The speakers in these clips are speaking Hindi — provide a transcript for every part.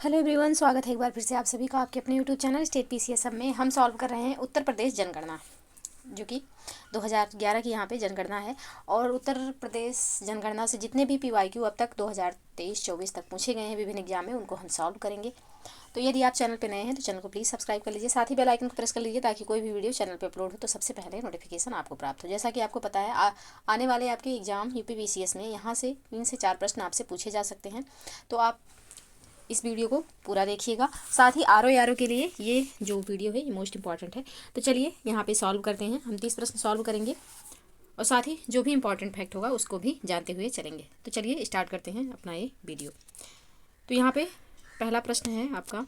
हेलो एवरीवन, स्वागत है एक बार फिर से आप सभी का आपके अपने यूट्यूब चैनल स्टेट पीसीएस में। हम सॉल्व कर रहे हैं उत्तर प्रदेश जनगणना, जो कि 2011 की यहाँ पे जनगणना है। और उत्तर प्रदेश जनगणना से जितने भी पीवाईक्यू अब तक 2023-24 तक पूछे गए हैं विभिन्न एग्जाम में, उनको हम सॉल्व करेंगे। तो यदि आप चैनल पर नए हैं तो चैनल को प्लीज़ सब्सक्राइब कर लीजिए, साथ ही बेल आइकन को प्रेस कर लीजिए ताकि कोई भी वीडियो चैनल पर अपलोड हो तो सबसे पहले नोटिफिकेशन आपको प्राप्त हो। जैसा कि आपको पता है, आने वाले आपके एग्जाम यूपी पीसीएस में यहाँ से 3 से 4 प्रश्न आपसे पूछे जा सकते हैं। तो आप इस वीडियो को पूरा देखिएगा। साथ ही आर के लिए ये जो वीडियो है ये मोस्ट इंपॉर्टेंट है। तो चलिए यहाँ पे सॉल्व करते हैं। हम 30 प्रश्न सॉल्व करेंगे और साथ ही जो भी इंपॉर्टेंट फैक्ट होगा उसको भी जानते हुए चलेंगे। तो चलिए स्टार्ट करते हैं अपना ये वीडियो। तो यहाँ पे पहला प्रश्न है आपका,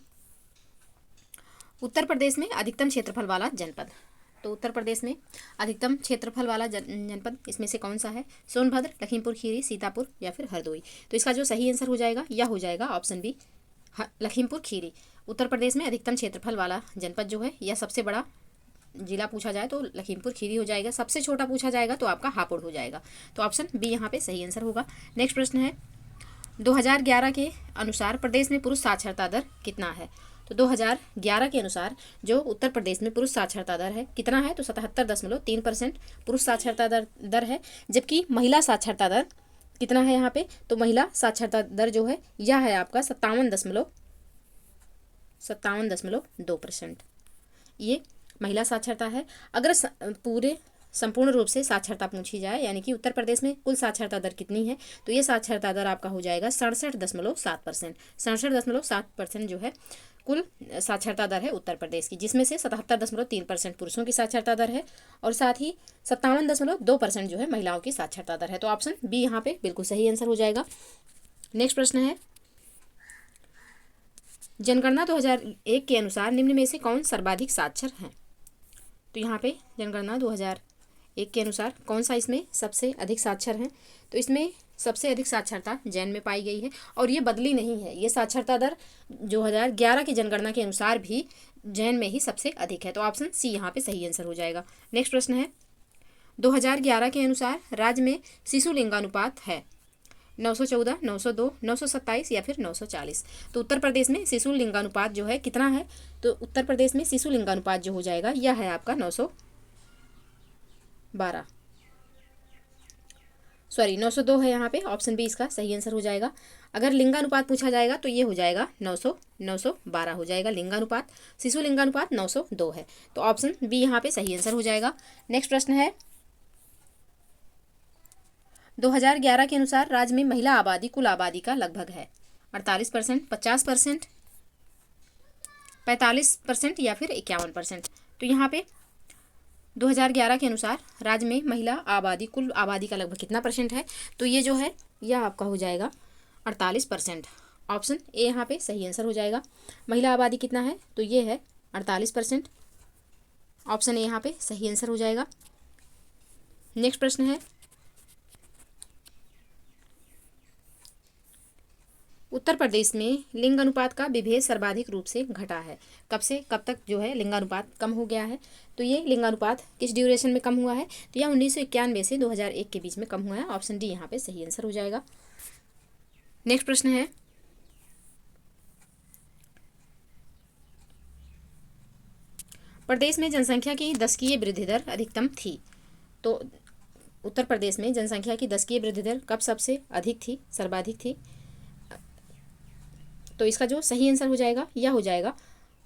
उत्तर प्रदेश में अधिकतम क्षेत्रफल वाला जनपद। तो उत्तर प्रदेश में अधिकतम क्षेत्रफल वाला जनपद इसमें से कौन सा है? सोनभद्र, लखीमपुर खीरी, सीतापुर या फिर हरदोई। तो इसका जो सही आंसर हो जाएगा यह हो जाएगा ऑप्शन बी, लखीमपुर खीरी। उत्तर प्रदेश में अधिकतम क्षेत्रफल वाला जनपद जो है या सबसे बड़ा जिला पूछा जाए तो लखीमपुर खीरी हो जाएगा, सबसे छोटा पूछा जाएगा तो आपका हापुड़ हो जाएगा। तो ऑप्शन बी यहाँ पे सही आंसर होगा। नेक्स्ट प्रश्न है, 2011 के अनुसार प्रदेश में पुरुष साक्षरता दर कितना है? तो 2011 के अनुसार जो उत्तर प्रदेश में पुरुष साक्षरता दर है कितना है? तो 77.3% पुरुष साक्षरता दर है। जबकि महिला साक्षरता दर कितना है यहाँ पे? तो महिला साक्षरता दर जो है यह है आपका 57.2%। ये महिला साक्षरता है। अगर पूरे संपूर्ण रूप से साक्षरता पूछी जाए, यानी कि उत्तर प्रदेश में कुल साक्षरता दर कितनी है, तो ये साक्षरता दर आपका हो जाएगा 67.7%। 67.7% जो है कुल साक्षरता दर है उत्तर प्रदेश की, जिसमें से 77.3% पुरुषों की साक्षरता दर है और साथ ही 57.2% जो है महिलाओं की साक्षरता दर है। तो ऑप्शन बी यहाँ पे बिल्कुल सही आंसर हो जाएगा। नेक्स्ट प्रश्न है, जनगणना 2001 के अनुसार निम्न में से कौन सर्वाधिक साक्षर है? तो यहाँ पे जनगणना 2001 के अनुसार कौन सा इसमें सबसे अधिक साक्षर है? तो इसमें सबसे अधिक साक्षरता जैन में पाई गई है और ये बदली नहीं है। ये साक्षरता दर 2011 की जनगणना के अनुसार भी जैन में ही सबसे अधिक है। तो ऑप्शन सी यहाँ पे सही आंसर हो जाएगा। नेक्स्ट प्रश्न है, 2011 के अनुसार राज्य में शिशु लिंगानुपात है 914, 902, 927 या फिर 940। तो उत्तर प्रदेश में शिशु लिंगानुपात जो है कितना है? तो उत्तर प्रदेश में शिशु लिंगानुपात जो हो जाएगा यह है आपका 902 है यहाँ पे। ऑप्शन बी इसका सही आंसर हो जाएगा। अगर लिंगानुपात पूछा जाएगा तो ये हो जाएगा 912 हो जाएगा लिंगानुपात। शिशु लिंगानुपात 902 है। तो ऑप्शन बी यहाँ पे सही आंसर हो जाएगा। नेक्स्ट प्रश्न है, 2011 के अनुसार राज्य में महिला आबादी कुल आबादी का लगभग है 48%, 50%, 45% या फिर 51%। तो यहाँ पे 2011 के अनुसार राज्य में महिला आबादी कुल आबादी का लगभग कितना परसेंट है? तो ये जो है यह आपका हो जाएगा 48%। ऑप्शन ए यहाँ पे सही आंसर हो जाएगा। महिला आबादी कितना है? तो ये है 48%। ऑप्शन ए यहाँ पे सही आंसर हो जाएगा। नेक्स्ट प्रश्न है, उत्तर प्रदेश में लिंग अनुपात का विभेद सर्वाधिक रूप से घटा है। कब से कब तक जो है लिंगानुपात कम हो गया है? तो ये लिंगानुपात किस ड्यूरेशन में कम हुआ है? तो यह 1991 से 2001 के बीच में कम हुआ है। ऑप्शन डी यहाँ पे सही आंसर हो जाएगा। नेक्स्ट प्रश्न है, प्रदेश में जनसंख्या की दशकीय वृद्धि दर अधिकतम थी। तो उत्तर प्रदेश में जनसंख्या की दशकीय वृद्धि दर कब सबसे अधिक थी, सर्वाधिक थी? तो इसका जो सही आंसर हो जाएगा यह हो जाएगा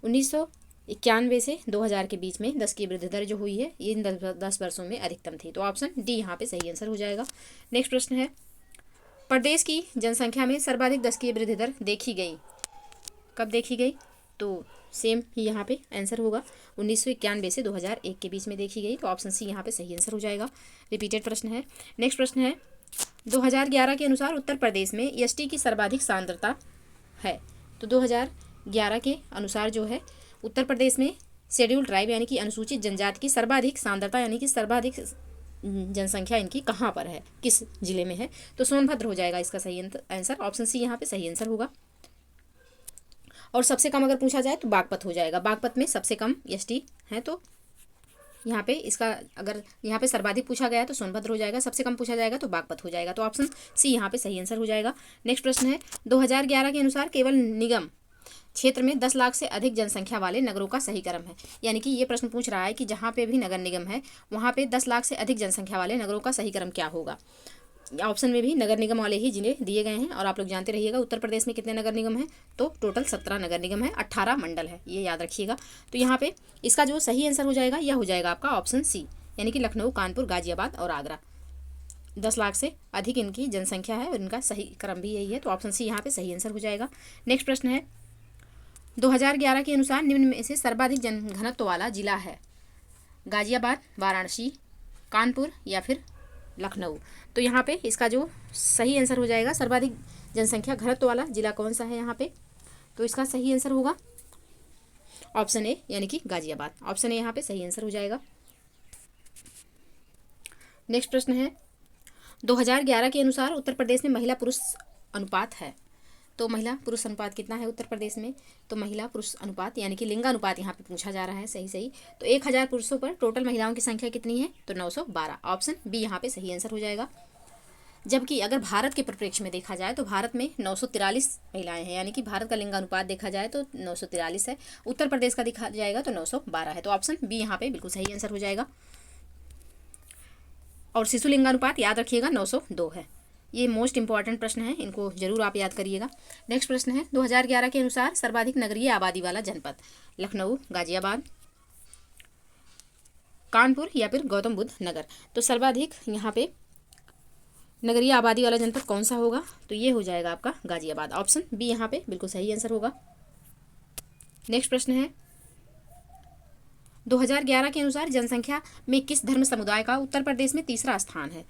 1991 से 2000 के बीच में 10 की वृद्धि दर जो हुई है ये इन 10 वर्षों में अधिकतम थी। तो ऑप्शन डी यहाँ पे सही आंसर हो जाएगा। नेक्स्ट प्रश्न है, प्रदेश की जनसंख्या में सर्वाधिक 10 की वृद्धि दर देखी गई, कब देखी गई? तो सेम ही यहाँ पे आंसर होगा 1991 से 2001 के बीच में देखी गई। तो ऑप्शन सी यहाँ पे सही आंसर हो जाएगा। रिपीटेड प्रश्न है। नेक्स्ट प्रश्न है, 2011 के अनुसार उत्तर प्रदेश में एसटी की सर्वाधिक सांद्रता है। तो 2011 के अनुसार जो है उत्तर प्रदेश में शेड्यूल ट्राइब यानी कि अनुसूचित जनजाति की सर्वाधिक सांद्रता यानी कि सर्वाधिक जनसंख्या इनकी कहाँ पर है, किस जिले में है? तो सोनभद्र हो जाएगा इसका सही आंसर। ऑप्शन सी यहाँ पे सही आंसर होगा। और सबसे कम अगर पूछा जाए तो बागपत हो जाएगा। बागपत में सबसे कम एसटी है। तो यहाँ पे इसका अगर यहाँ पे सर्वाधिक पूछा गया तो सोनभद्र हो जाएगा, सबसे कम पूछा जाएगा तो बागपत हो जाएगा। तो ऑप्शन सी यहाँ पे सही आंसर हो जाएगा। नेक्स्ट प्रश्न है, 2011 के अनुसार केवल निगम क्षेत्र में 10 लाख से अधिक जनसंख्या वाले नगरों का सही क्रम है। यानी कि ये प्रश्न पूछ रहा है कि जहाँ पे भी नगर निगम है वहाँ पे 10 लाख से अधिक जनसंख्या वाले नगरों का सही क्रम क्या होगा। ऑप्शन में भी नगर निगम वाले ही जिले दिए गए हैं और आप लोग जानते रहिएगा उत्तर प्रदेश में कितने नगर निगम हैं, तो टोटल 17 नगर निगम है, 18 मंडल है, ये याद रखिएगा। तो यहाँ पे इसका जो सही आंसर हो जाएगा यह हो जाएगा आपका ऑप्शन सी, यानी कि लखनऊ, कानपुर, गाजियाबाद और आगरा। 10 लाख से अधिक इनकी जनसंख्या है और इनका सही क्रम भी यही है, तो ऑप्शन सी यहाँ पे सही आंसर हो जाएगा। नेक्स्ट प्रश्न है 2011 के अनुसार निम्न में से सर्वाधिक जनघनत्व वाला जिला है गाजियाबाद, वाराणसी, कानपुर या फिर लखनऊ। तो यहाँ पे इसका जो सही आंसर हो जाएगा सर्वाधिक जनसंख्या घनत्व वाला जिला कौन सा है यहाँ पे, तो इसका सही आंसर होगा ऑप्शन ए, यानी कि गाजियाबाद। ऑप्शन ए यहाँ पे सही आंसर हो जाएगा। नेक्स्ट प्रश्न है 2011 के अनुसार उत्तर प्रदेश में महिला पुरुष अनुपात है, तो महिला पुरुष अनुपात कितना है उत्तर प्रदेश में, तो महिला पुरुष अनुपात यानी कि लिंगानुपात यहाँ पे पूछा जा रहा है। सही तो 1000 पुरुषों पर टोटल महिलाओं की संख्या कितनी है, तो 912। ऑप्शन बी यहाँ पे सही आंसर हो जाएगा। जबकि अगर भारत के परिप्रेक्ष्य में देखा जाए तो भारत में 943 महिलाएं हैं, यानी कि भारत का लिंगानुपात देखा जाए तो 943 है। उत्तर प्रदेश का देखा जाएगा तो 912 है, तो ऑप्शन बी यहाँ पे बिल्कुल सही आंसर हो जाएगा। और शिशु लिंगानुपात याद रखिएगा 902 है। ये मोस्ट इंपॉर्टेंट प्रश्न है, इनको जरूर आप याद करिएगा। नेक्स्ट प्रश्न है 2011 के अनुसार सर्वाधिक नगरीय आबादी वाला जनपद लखनऊ, गाजियाबाद, कानपुर या फिर गौतम बुद्ध नगर। तो सर्वाधिक यहाँ पे नगरीय आबादी वाला जनपद कौन सा होगा, तो ये हो जाएगा आपका गाजियाबाद। ऑप्शन बी यहाँ पे बिल्कुल सही आंसर होगा। नेक्स्ट प्रश्न है 2011 के अनुसार जनसंख्या में किस धर्म समुदाय का उत्तर प्रदेश में तीसरा स्थान है,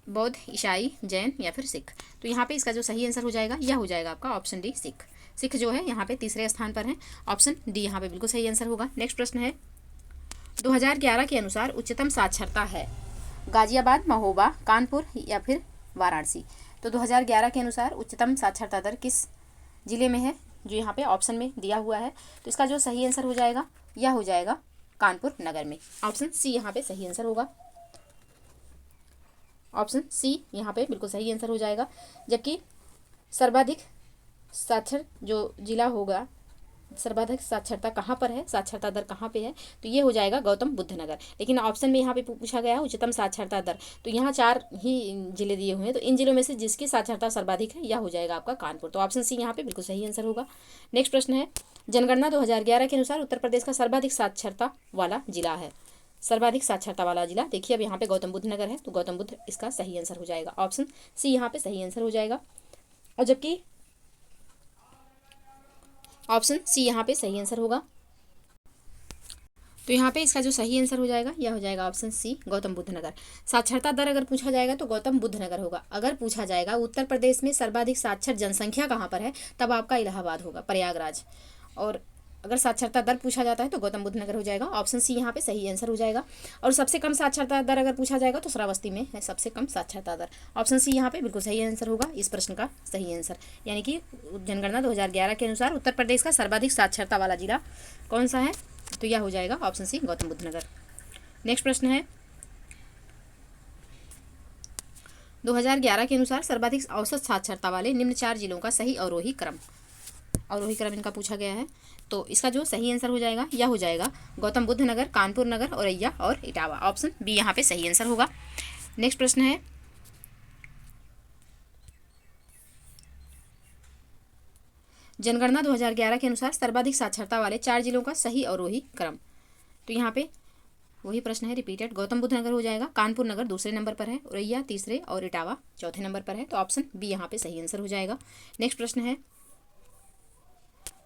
बौद्ध, ईसाई, जैन या फिर सिख। तो यहाँ पे इसका जो सही आंसर हो जाएगा यह हो जाएगा आपका ऑप्शन डी, सिख। सिख जो है यहाँ पे तीसरे स्थान पर है। ऑप्शन डी यहाँ पे बिल्कुल सही आंसर होगा। नेक्स्ट प्रश्न है 2011 के अनुसार उच्चतम साक्षरता है गाजियाबाद, महोबा, कानपुर या फिर वाराणसी। तो 2011 के अनुसार उच्चतम साक्षरता दर किस जिले में है, जो यहाँ पे ऑप्शन में दिया हुआ है, तो इसका जो सही आंसर हो जाएगा यह हो जाएगा कानपुर नगर में। ऑप्शन सी यहाँ पे सही आंसर होगा। ऑप्शन सी यहाँ पे बिल्कुल सही आंसर हो जाएगा। जबकि सर्वाधिक साक्षर जो जिला होगा, सर्वाधिक साक्षरता कहाँ पर है, साक्षरता दर कहाँ पे है, तो ये हो जाएगा गौतम बुद्ध नगर। लेकिन ऑप्शन में यहाँ पे पूछा गया है उच्चतम साक्षरता दर, तो यहाँ 4 ही जिले दिए हुए हैं, तो इन जिलों में से जिसकी साक्षरता सर्वाधिक है यह हो जाएगा आपका कानपुर। तो ऑप्शन सी यहाँ पे बिल्कुल सही आंसर होगा। नेक्स्ट प्रश्न है जनगणना 2011 के अनुसार उत्तर प्रदेश का सर्वाधिक साक्षरता वाला जिला है, सर्वाधिक साक्षरता वाला जिला देखिए अब यहाँ पे गौतम बुद्ध नगर है, तो गौतम बुद्ध इसका सही आंसर हो जाएगा। ऑप्शन सी यहाँ पे सही आंसर हो जाएगा। और जबकि ऑप्शन सी यहाँ पे सही आंसर होगा, तो यहाँ पे इसका जो सही आंसर हो जाएगा यह हो जाएगा ऑप्शन सी, गौतम बुद्ध नगर। साक्षरता दर अगर पूछा जाएगा तो गौतम बुद्ध नगर होगा। अगर पूछा जाएगा उत्तर प्रदेश में सर्वाधिक साक्षर जनसंख्या कहाँ पर है, तब आपका इलाहाबाद होगा, प्रयागराज। और अगर साक्षरता दर पूछा जाता है तो गौतम बुद्ध नगर हो जाएगा। ऑप्शन सी यहाँ पे सही आंसर हो जाएगा। और सबसे कम साक्षरता दर अगर पूछा जाएगा तो श्रावस्ती में है सबसे कम साक्षरता दर। ऑप्शन सी यहाँ पे बिल्कुल सही आंसर होगा इस प्रश्न का सही आंसर। यानी कि जनगणना 2011 के अनुसार उत्तर प्रदेश का सर्वाधिक साक्षरता वाला जिला कौन सा है, तो यह हो जाएगा ऑप्शन सी, गौतम बुद्ध नगर। नेक्स्ट प्रश्न है 2011 के अनुसार सर्वाधिक औसत साक्षरता वाले निम्न 4 जिलों का सही अवरोही क्रम इनका पूछा गया है। तो इसका जो सही आंसर हो जाएगा यह हो जाएगा गौतम बुद्ध नगर, कानपुर नगर, औरैया और इटावा। ऑप्शन बी यहाँ पे सही आंसर होगा। नेक्स्ट प्रश्न है जनगणना 2011 के अनुसार सर्वाधिक साक्षरता वाले 4 जिलों का सही अवरोही क्रम। तो यहाँ पे वही प्रश्न है रिपीटेड। गौतम बुद्ध नगर हो जाएगा, कानपुर नगर दूसरे नंबर पर है, औरैया तीसरे और इटावा चौथे नंबर पर है। तो ऑप्शन बी यहाँ पे सही आंसर हो जाएगा। नेक्स्ट प्रश्न है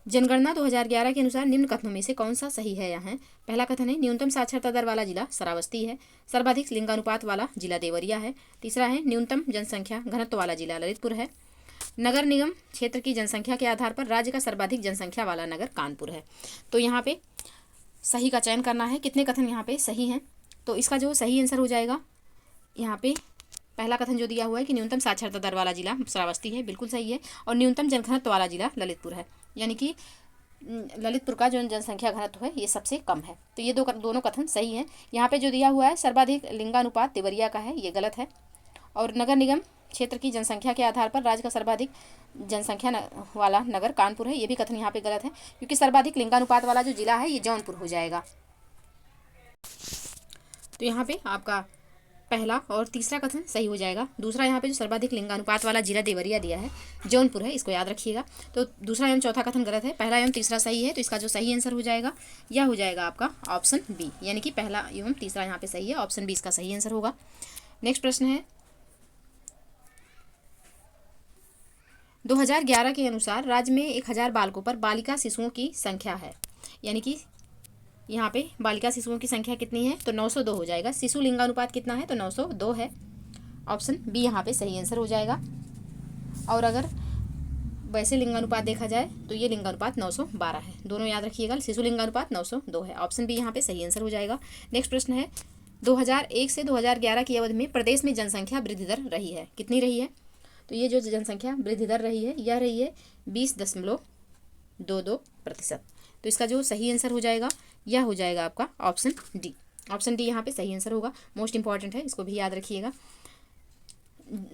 जनगणना 2011 के अनुसार निम्न कथनों में से कौन सा सही है। यहाँ पहला कथन है न्यूनतम साक्षरता दर वाला जिला श्रावस्ती है, सर्वाधिक लिंगानुपात वाला जिला देवरिया है। तीसरा है न्यूनतम जनसंख्या घनत्व वाला जिला ललितपुर है। नगर निगम क्षेत्र की जनसंख्या के आधार पर राज्य का सर्वाधिक जनसंख्या वाला नगर कानपुर है। तो यहाँ पे सही का चयन करना है, कितने कथन यहाँ पे सही हैं, तो इसका जो सही आंसर हो जाएगा यहाँ पे पहला कथन जो दिया हुआ है कि न्यूनतम साक्षरता दर वाला जिला श्रावस्ती है, बिल्कुल सही है। और न्यूनतम जनघनत्व वाला जिला ललितपुर है, यानी कि ललितपुर का जो जनसंख्या घनत्व है ये सबसे कम है। तो ये दोनों कथन सही हैं। यहाँ पे जो दिया हुआ है सर्वाधिक लिंगानुपात देवरिया का है, ये गलत है। और नगर निगम क्षेत्र की जनसंख्या के आधार पर राज्य का सर्वाधिक जनसंख्या वाला नगर कानपुर है। ये भी कथन यहाँ पे गलत है, क्योंकि सर्वाधिक लिंगानुपात वाला जो जिला है ये जौनपुर हो जाएगा। तो यहाँ पे आपका पहला और तीसरा कथन सही हो जाएगा। दूसरा यहाँ पे जो सर्वाधिक लिंगानुपात वाला जिला देवरिया दिया है जौनपुर है, इसको याद रखिएगा। तो दूसरा एवं चौथा कथन गलत है, पहला एवं तीसरा सही है। तो इसका जो सही आंसर हो जाएगा यह हो जाएगा आपका ऑप्शन बी, यानी कि पहला एवं तीसरा यहाँ पे सही है, ऑप्शन बी इसका सही आंसर होगा। नेक्स्ट प्रश्न है 2011 के अनुसार राज्य में 1000 बालकों पर बालिका शिशुओं की संख्या है, यानी कि यहाँ पे बालिका शिशुओं की संख्या कितनी है, तो 902 हो जाएगा। शिशु लिंगानुपात कितना है, तो 902 है, ऑप्शन बी यहाँ पे सही आंसर हो जाएगा। और अगर वैसे लिंगानुपात देखा जाए तो ये लिंगानुपात 912 है, दोनों याद रखिएगा। शिशु लिंगानुपात 902 है, ऑप्शन बी यहाँ पे सही आंसर हो जाएगा। नेक्स्ट प्रश्न है 2001 से 2011 की अवधि में प्रदेश में जनसंख्या वृद्धि दर रही है, कितनी रही है, तो ये जो जनसंख्या वृद्धि दर रही है यह रही है 20.22%। तो इसका जो सही आंसर हो जाएगा यह हो जाएगा आपका ऑप्शन डी, ऑप्शन डी यहाँ पे सही आंसर होगा। मोस्ट इंपॉर्टेंट है, इसको भी याद रखिएगा।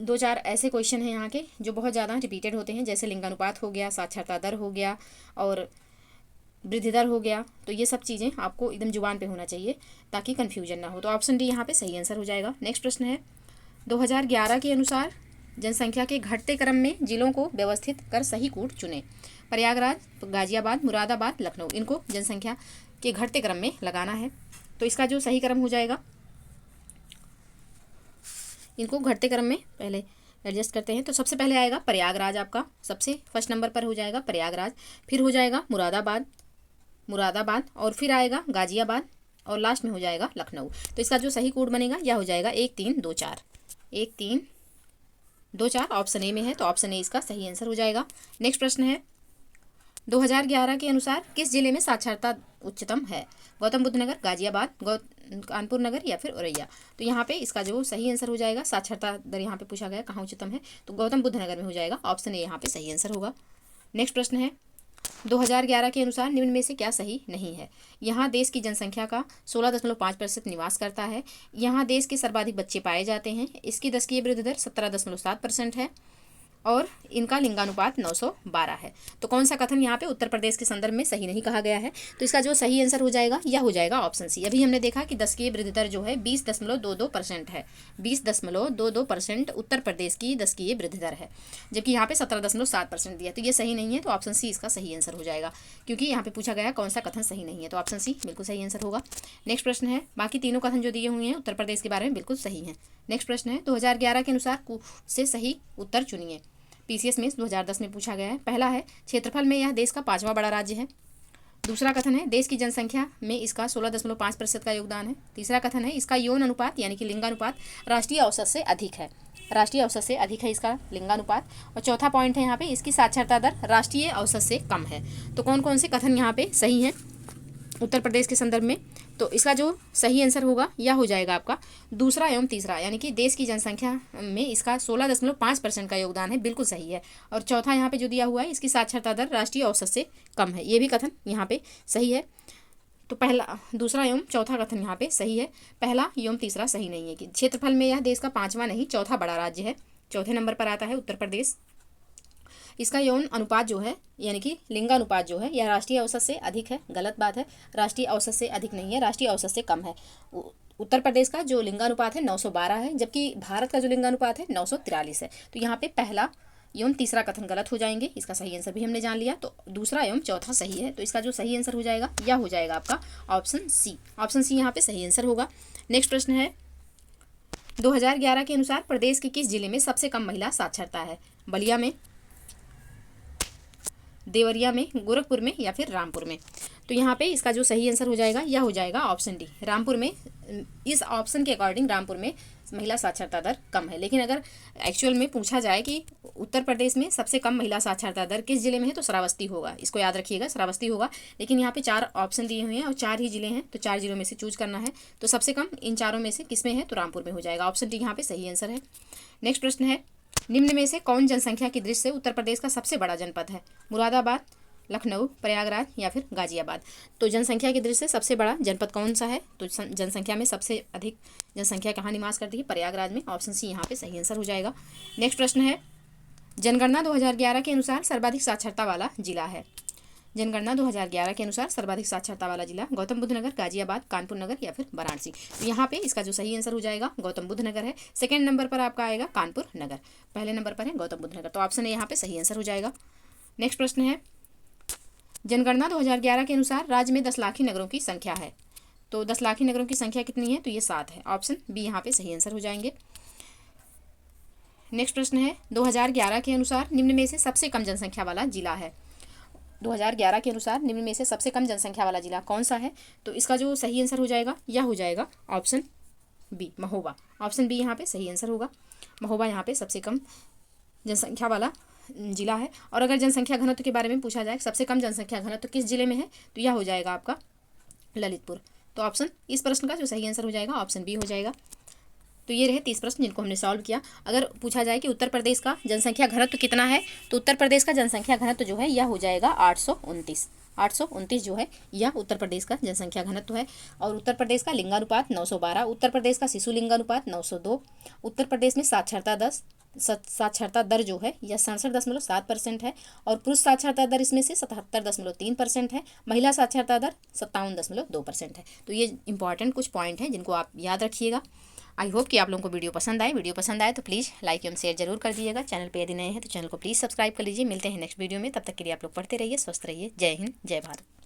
2-4 ऐसे क्वेश्चन हैं यहाँ के जो बहुत ज़्यादा रिपीटेड होते हैं, जैसे लिंगानुपात हो गया, साक्षरता दर हो गया और वृद्धि दर हो गया। तो ये सब चीज़ें आपको एकदम जुबान पे होना चाहिए ताकि कन्फ्यूजन ना हो। तो ऑप्शन डी यहाँ पे सही आंसर हो जाएगा। नेक्स्ट प्रश्न है 2011 के अनुसार जनसंख्या के घटते क्रम में जिलों को व्यवस्थित कर सही कूट चुने। प्रयागराज, गाजियाबाद, मुरादाबाद, लखनऊ, इनको जनसंख्या के घटते क्रम में लगाना है। तो इसका जो सही क्रम हो जाएगा, इनको घटते क्रम में पहले एडजस्ट करते हैं। तो सबसे पहले आएगा प्रयागराज, आपका सबसे फर्स्ट नंबर पर हो जाएगा प्रयागराज, फिर हो जाएगा मुरादाबाद और फिर आएगा गाजियाबाद और लास्ट में हो जाएगा लखनऊ। तो इसका जो सही कोड बनेगा यह हो जाएगा 1324, 1324 ऑप्शन ए में है, तो ऑप्शन ए इसका सही आंसर हो जाएगा। नेक्स्ट प्रश्न है 2011 के अनुसार किस जिले में साक्षरता उच्चतम है, गौतम बुद्ध नगर, गाजियाबाद, कानपुर नगर या फिर औरैया। तो यहाँ पे इसका जो सही आंसर हो जाएगा, साक्षरता दर यहाँ पे पूछा गया कहाँ उच्चतम है, तो गौतम बुद्ध नगर में हो जाएगा, ऑप्शन ए यहाँ पे सही आंसर होगा। नेक्स्ट प्रश्न है 2011 के अनुसार निम्न में से क्या सही नहीं है। यहाँ देश की जनसंख्या का 16.5% निवास करता है, यहाँ देश के सर्वाधिक बच्चे पाए जाते हैं, इसकी दशकीय वृद्धि दर 17.7% है और इनका लिंगानुपात 912 है। तो कौन सा कथन यहाँ पे उत्तर प्रदेश के संदर्भ में सही नहीं कहा गया है, तो इसका जो सही आंसर हो जाएगा यह हो जाएगा ऑप्शन सी। अभी हमने देखा कि दशकीय वृद्धि दर जो है 20.22% है, 20.22% उत्तर प्रदेश की दशकीय वृद्धि दर है, जबकि यहाँ पे 17.7% दिया, तो ये सही नहीं है। तो ऑप्शन सी इसका सही आंसर हो जाएगा, क्योंकि यहाँ पे पूछा गया कौन सा कथन सही नहीं है, तो ऑप्शन सी बिल्कुल सही आंसर होगा। नेक्स्ट प्रश्न है, बाकी तीनों कथन जो दिए हुए हैं उत्तर प्रदेश के बारे में बिल्कुल सही है। नेक्स्ट प्रश्न है 2011 के अनुसार से सही उत्तर चुनिए। पीसीएस में 2010 में पूछा गया है। पहला है क्षेत्रफल में यह देश का 5वां बड़ा राज्य है। दूसरा कथन है देश की जनसंख्या में इसका 16.5% का योगदान है। तीसरा कथन है इसका यौन अनुपात यानी कि लिंगानुपात राष्ट्रीय औसत से अधिक है, राष्ट्रीय औसत से अधिक है इसका लिंगानुपात। और चौथा पॉइंट है यहाँ पे इसकी साक्षरता दर राष्ट्रीय औसत से कम है। तो कौन कौन से कथन यहाँ पे सही हैं उत्तर प्रदेश के संदर्भ में, तो इसका जो सही आंसर होगा यह हो जाएगा आपका दूसरा एवं तीसरा, यानी कि देश की जनसंख्या में इसका 16.5% का योगदान है, बिल्कुल सही है। और चौथा यहाँ पे जो दिया हुआ है इसकी साक्षरता दर राष्ट्रीय औसत से कम है, ये भी कथन यहाँ पे सही है। तो पहला, दूसरा एवं चौथा कथन यहाँ पे सही है, पहला एवं तीसरा सही नहीं है। कि क्षेत्रफल में यह देश का 5वां नहीं 4था बड़ा राज्य है, चौथे नंबर पर आता है उत्तर प्रदेश। इसका यौन अनुपात जो है यानी कि लिंगानुपात जो है यह राष्ट्रीय औसत से अधिक है, गलत बात है, राष्ट्रीय औसत से अधिक नहीं है, राष्ट्रीय औसत से कम है। उत्तर प्रदेश का जो लिंगानुपात है 912 है, जबकि भारत का जो लिंगानुपात है 943 है। तो यहाँ पे पहला एवं तीसरा कथन गलत हो जाएंगे, इसका सही आंसर भी हमने जान लिया। तो दूसरा एवं चौथा सही है, तो इसका जो सही आंसर हो जाएगा यह हो जाएगा आपका ऑप्शन सी, ऑप्शन सी यहाँ पे सही आंसर होगा। नेक्स्ट प्रश्न है 2011 के अनुसार प्रदेश के किस जिले में सबसे कम महिला साक्षरता है, बलिया में, देवरिया में, गोरखपुर में या फिर रामपुर में। तो यहाँ पे इसका जो सही आंसर हो जाएगा यह हो जाएगा ऑप्शन डी, रामपुर में। इस ऑप्शन के अकॉर्डिंग रामपुर में महिला साक्षरता दर कम है, लेकिन अगर एक्चुअल में पूछा जाए कि उत्तर प्रदेश में सबसे कम महिला साक्षरता दर किस जिले में है तो श्रावस्ती होगा, इसको याद रखिएगा, श्रावस्ती होगा। लेकिन यहाँ पे 4 ऑप्शन दिए हुए हैं और 4 ही जिले हैं, तो 4 जिलों में से चूज करना है। तो सबसे कम इन चारों में से किस में है, तो रामपुर में हो जाएगा, ऑप्शन डी यहाँ पे सही आंसर है। नेक्स्ट प्रश्न है निम्न में से कौन जनसंख्या की दृष्टि से उत्तर प्रदेश का सबसे बड़ा जनपद है, मुरादाबाद, लखनऊ, प्रयागराज या फिर गाजियाबाद। तो जनसंख्या की दृष्टि से सबसे बड़ा जनपद कौन सा है? तो जनसंख्या में सबसे अधिक जनसंख्या कहाँ निवास करती है? प्रयागराज में। ऑप्शन सी यहाँ पे सही आंसर हो जाएगा। नेक्स्ट प्रश्न है, जनगणना 2011 के अनुसार सर्वाधिक साक्षरता वाला जिला है। जनगणना 2011 के अनुसार सर्वाधिक साक्षरता वाला जिला गौतम बुद्ध नगर, गाजियाबाद, कानपुर नगर या फिर वाराणसी। तो यहाँ पे इसका जो सही आंसर हो जाएगा गौतम बुद्ध नगर है। सेकंड नंबर पर आपका आएगा कानपुर नगर, पहले नंबर पर है गौतम बुद्ध नगर। तो ऑप्शन ए यहाँ पे सही आंसर हो जाएगा। नेक्स्ट प्रश्न है, जनगणना 2011 के अनुसार राज्य में 10 लाखी नगरों की संख्या है। तो 10 लाखी नगरों की संख्या कितनी है? तो ये 7 है। ऑप्शन बी यहाँ पे सही आंसर हो जाएंगे। नेक्स्ट प्रश्न है, 2011 के अनुसार निम्न में से सबसे कम जनसंख्या वाला जिला है। 2011 के अनुसार निम्न में से सबसे कम जनसंख्या वाला जिला कौन सा है? तो इसका जो सही आंसर हो जाएगा यह हो जाएगा option B, Mahoba. Option B यहाँ पे सही आंसर होगा। महोबा यहाँ पे सबसे कम जनसंख्या वाला जिला है। और अगर जनसंख्या घनत्व के बारे में पूछा जाए सबसे कम जनसंख्या घनत्व किस जिले में है, तो यह हो जाएगा आपका ललितपुर। तो ऑप्शन, इस प्रश्न का जो सही आंसर हो जाएगा ऑप्शन बी हो जाएगा। तो ये रहे 30 प्रश्न जिनको हमने सॉल्व किया। अगर पूछा जाए कि उत्तर प्रदेश का जनसंख्या घनत्व कितना है, तो उत्तर प्रदेश का जनसंख्या घनत्व जो है यह हो जाएगा 829। 829 जो है यह उत्तर प्रदेश का जनसंख्या घनत्व है। और उत्तर प्रदेश का लिंगानुपात 912, उत्तर प्रदेश का शिशु लिंगानुपात 902, उत्तर प्रदेश में साक्षरता दर जो है यह 67.7% है। और पुरुष साक्षरता दर इसमें से 77.3% है। महिला साक्षरता दर 57.2% है। तो ये इंपॉर्टेंट कुछ पॉइंट हैं जिनको आप याद रखिएगा। आई होप कि आप लोगों को वीडियो पसंद आए तो प्लीज़ लाइक एवं शेयर जरूर कर दीजिएगा। चैनल पे यदि नए हैं तो चैनल को प्लीज़ सब्सक्राइब कर लीजिए। मिलते हैं नेक्स्ट वीडियो में, तब तक के लिए आप लोग पढ़ते रहिए, स्वस्थ रहिए। जय हिंद, जय भारत।